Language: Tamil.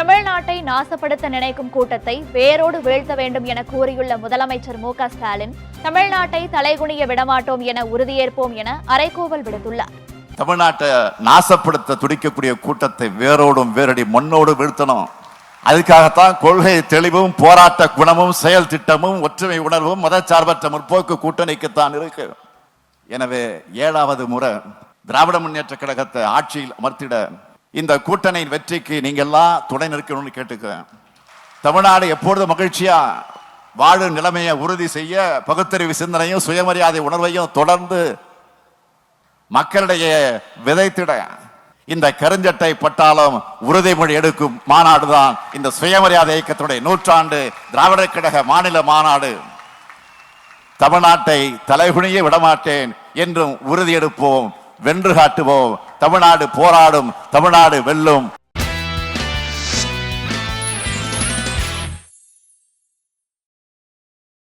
தமிழ்நாட்டை நாசப்படுத்த நினைக்கும் கூட்டத்தை வேரோடு வீழ்த்த வேண்டும் என கூறியுள்ள முதலமைச்சர் மு.க. ஸ்டாலின் தமிழ்நாட்டை தலைகுனிய விடமாட்டோம் என உறுதியேற்போம் என அறைகூவல் விடுத்துள்ளார். தமிழ்நாட்டை நாசப்படுத்த துடிக்கக்கூடிய கூட்டத்தை வேரோடும் வேரடி மண்ணோடு வீழ்த்தணும். அதுக்காகத்தான் கொள்கை தெளிவும் போராட்ட குணமும் செயல் திட்டமும் ஒற்றுமை உணர்வும் மதச்சார்பற்ற முற்போக்கு கூட்டணிக்குத்தான் இருக்கு. எனவே 7வது முறை திராவிட முன்னேற்ற கழகத்தை ஆட்சியில் அமர்த்திட இந்த கூட்டணியின் வெற்றிக்கு நீங்க எல்லாம் துணை நிற்கணும்னு கேட்டுக்கிறேன். தமிழ்நாடு எப்பொழுது மகிழ்ச்சியா வாழும் நிலைமையை உறுதி செய்ய பகுத்தறிவு சிந்தனையும் சுயமரியாதை உணர்வையும் தொடர்ந்து மக்களிடையே விதைத்திட இந்த கருஞ்சட்டை பட்டாளம் உறுதிமொழி எடுக்கும் மாநாடுதான் இந்த சுயமரியாதை இயக்கத்துடைய 100 திராவிட கழக மாநில மாநாடு. தமிழ்நாட்டை தலைகுனிய விடமாட்டேன் என்றும் உறுதியெடுப்போம், வென்று காட்டுவோம். தமிழ்நாடு போராடும், தமிழ்நாடு வெல்லும்.